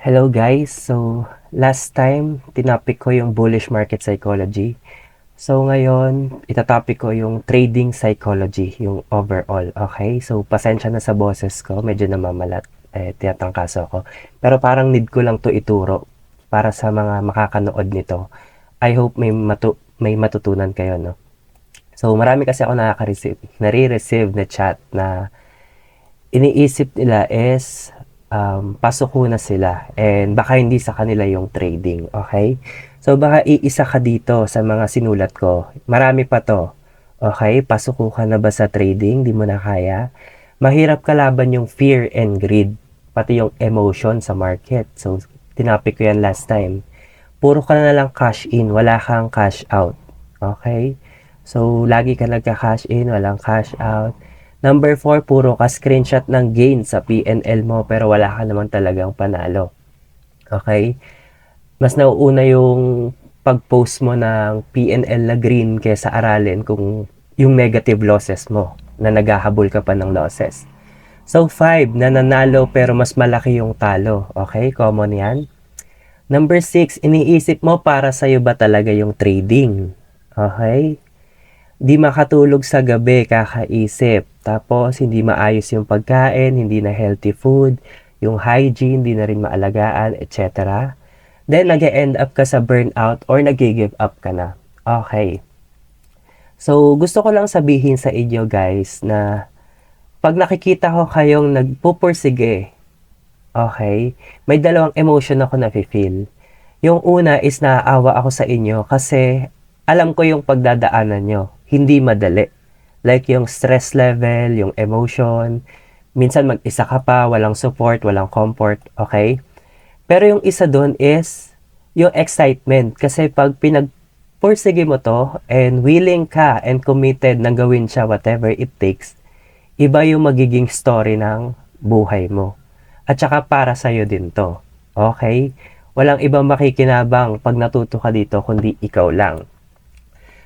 Hello guys, so last time tinapik ko yung bullish market psychology. So ngayon, itatopic ko yung trading psychology, yung overall, okay? So pasensya na sa boses ko, medyo namamalat, tiyatangkaso ko. Pero parang need ko lang to ituro para sa mga makakanood nito. I hope may matutunan kayo, no? So marami kasi ako nare-receive na chat na iniisip nila is pasok na sila and baka hindi sa kanila yung trading, okay? So baka iisa ka dito sa mga sinulat ko. Marami pa to. Okay, pasuko ka na ba sa trading? Di mo na kaya? Mahirap kalaban yung fear and greed, pati yung emotion sa market. So tinapik ko yan last time. Puro ka na lang cash in, wala kang cash out. Okay? So lagi ka nagka-cash in, walang cash out. Number 4, puro ka screenshot ng gain sa PNL mo pero wala ka naman talagang panalo. Okay? Mas nauuna yung pag-post mo ng PNL na green kaysa aralin kung yung negative losses mo na naghahabol ka pa ng losses. So 5, nananalo pero mas malaki yung talo. Okay? Common yan. Number 6, iniisip mo para sa'yo ba talaga yung trading. Okay? Di makatulog sa gabi, kakaisip. Tapos, hindi maayos yung pagkain, hindi na healthy food, yung hygiene, hindi na rin maalagaan, etc. Then, nag-end up ka sa burnout or nag-give up ka na. Okay. So, gusto ko lang sabihin sa inyo guys na pag nakikita ko kayong nagpupursige, okay, may dalawang emotion ako na-feel. Yung una is naaawa ako sa inyo kasi alam ko yung pagdadaanan nyo. Hindi madali. Like yung stress level, yung emotion. Minsan mag-isa ka pa, walang support, walang comfort, okay? Pero yung isa doon is yung excitement. Kasi pag pinagpursige mo to and willing ka and committed na gawin siya whatever it takes, iba yung magiging story ng buhay mo. At saka para sa'yo din to. Okay? Walang ibang makikinabang pag natuto ka dito kundi ikaw lang.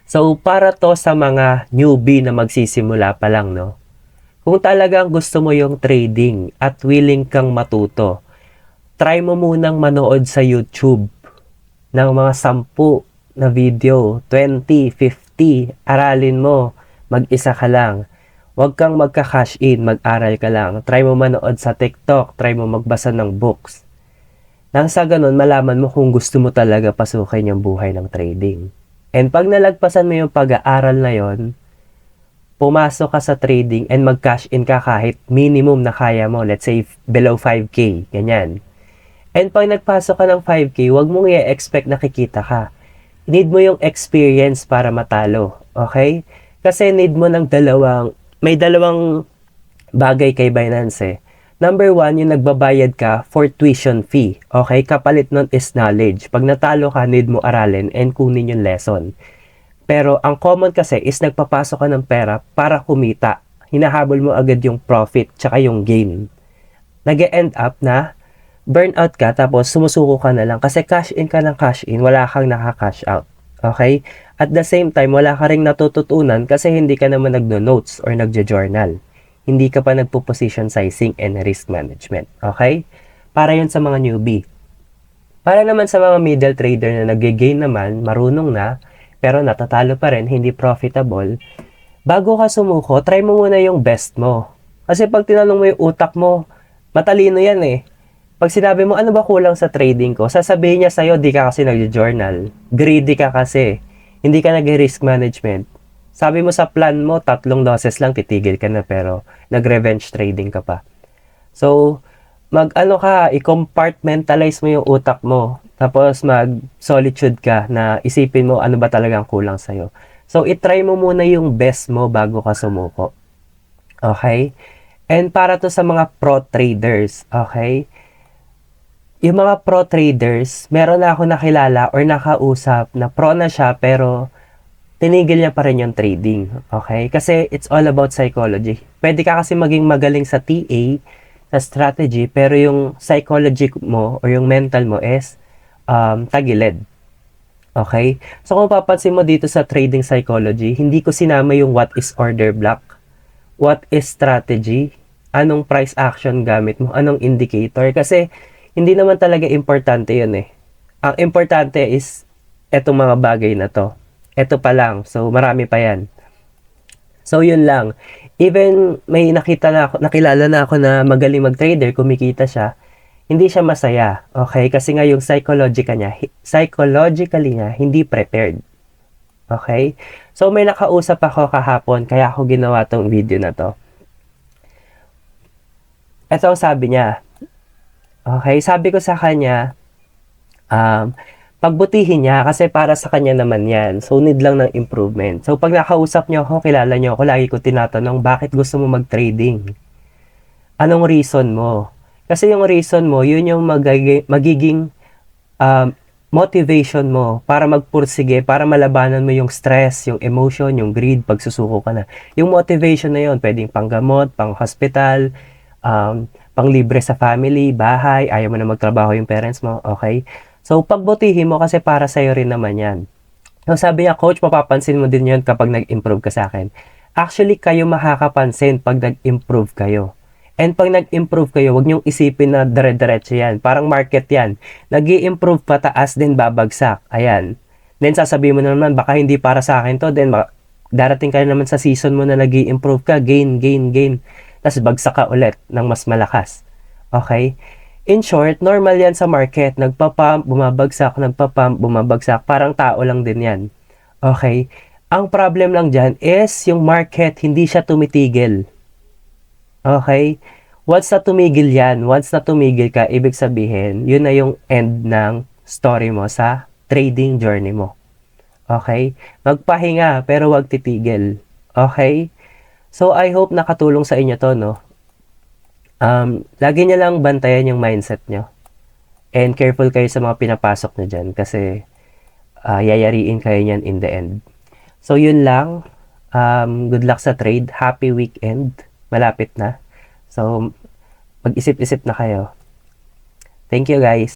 So, para to sa mga newbie na magsisimula pa lang, no? Kung talagang gusto mo yung trading at willing kang matuto, try mo munang manood sa YouTube ng mga 10 na video, 20, 50, aralin mo, mag-isa ka lang. Huwag kang magka-cash in, mag-aral ka lang. Try mo manood sa TikTok, try mo magbasa ng books. Nang sa ganun, malaman mo kung gusto mo talaga pasukin yung buhay ng trading. And pag nalagpasan mo yung pag-aaral na yon, pumasok ka sa trading and mag-cash in ka kahit minimum na kaya mo, let's say below 5K, ganyan. And pag nagpasok ka ng 5K, wag mong i-expect na kikita ka. Need mo yung experience para matalo, okay? Kasi need mo ng may dalawang bagay kay Binance eh. Number 1, yung nagbabayad ka for tuition fee. Okay? Kapalit nun is knowledge. Pag natalo ka, need mo aralin and kunin yung lesson. Pero ang common kasi is nagpapasok ka ng pera para kumita. Hinahabol mo agad yung profit tsaka yung gain. Nag-end up na burnout ka tapos sumusuko ka na lang kasi cash in ka ng cash in, wala kang naka-cash out. Okay? At the same time, wala ka ring natututunan kasi hindi ka naman nagno-notes or nagjo-journal. Hindi ka pa nagpo-position sizing and risk management. Okay? Para yun sa mga newbie. Para naman sa mga middle trader na nag-gain naman, marunong na, pero natatalo pa rin, hindi profitable, bago ka sumuko, try mo muna yung best mo. Kasi pag tinanong mo yung utak mo, matalino yan eh. Pag sinabi mo, ano ba kulang sa trading ko, sasabihin niya sa'yo, di ka kasi nag-journal. Greedy ka kasi. Hindi ka nag-risk management. Sabi mo sa plan mo, 3 losses lang, titigil ka na, pero nag-revenge trading ka pa. So, i-compartmentalize mo yung utak mo. Tapos mag-solitude ka na isipin mo ano ba talagang kulang sa'yo. So, itry mo muna yung best mo bago ka sumuko. Okay? And para to sa mga pro traders, okay? Yung mga pro traders, meron na ako nakilala or nakausap na pro na siya pero tinigil niya pa rin yung trading. Okay? Kasi it's all about psychology. Pwede ka kasi maging magaling sa TA, sa strategy, pero yung psychology mo or yung mental mo is tagilid. Okay? So kung papansin mo dito sa trading psychology, hindi ko sinama yung what is order block, what is strategy, anong price action gamit mo, anong indicator. Kasi hindi naman talaga importante yun eh. Ang importante is etong mga bagay na to. Eto pa lang. So, marami pa yan. So, yun lang. Even may nakilala na ako na magaling mag-trader, kumikita siya, hindi siya masaya. Okay? Kasi nga yung psychologically niya, hindi prepared. Okay? So, may nakausap ako kahapon, kaya ako ginawa tong video na to. Ito ang sabi niya. Okay? Sabi ko sa kanya, pagbutihin niya kasi para sa kanya naman yan. So, need lang ng improvement. So, pag nakausap niyo ako, kilala niyo ako, lagi ko tinatanong, bakit gusto mo mag-trading? Anong reason mo? Kasi yung reason mo, yun yung magiging motivation mo para magpursige, para malabanan mo yung stress, yung emotion, yung greed, pagsusuko ka na. Yung motivation na yun, pwedeng panggamot, pang hospital, pang libre sa family, bahay, ayaw mo na magtrabaho yung parents mo, okay? So, pagbutihin mo kasi para sa'yo rin naman yan. So, sabi niya, coach, mapapansin mo din yun kapag nag-improve ka sa akin. Actually, kayo makakapansin pag nag-improve kayo. And pag nag-improve kayo, huwag niyong isipin na dire-diretso yan. Parang market yan. Nag-i-improve pataas din babagsak. Ayan. Then sasabihin mo na naman, baka hindi para sa akin to. Then darating ka naman sa season mo na nag-i-improve ka. Gain. Tapos bagsak ka ulit ng mas malakas. Okay? In short, normal yan sa market. Nagpa-pump, bumabagsak. Parang tao lang din yan. Okay? Ang problem lang dyan is yung market, hindi siya tumitigil. Okay? Once na tumigil yan, once na tumigil ka, ibig sabihin, yun na yung end ng story mo sa trading journey mo. Okay? Magpahinga, pero wag titigil. Okay? So, I hope nakatulong sa inyo to, no? Lagi niya lang bantayan yung mindset nyo. And careful kayo sa mga pinapasok nyo dyan kasi yayariin kayo niyan in the end. So, yun lang. Good luck sa trade. Happy weekend. Malapit na. So, mag-isip-isip na kayo. Thank you, guys.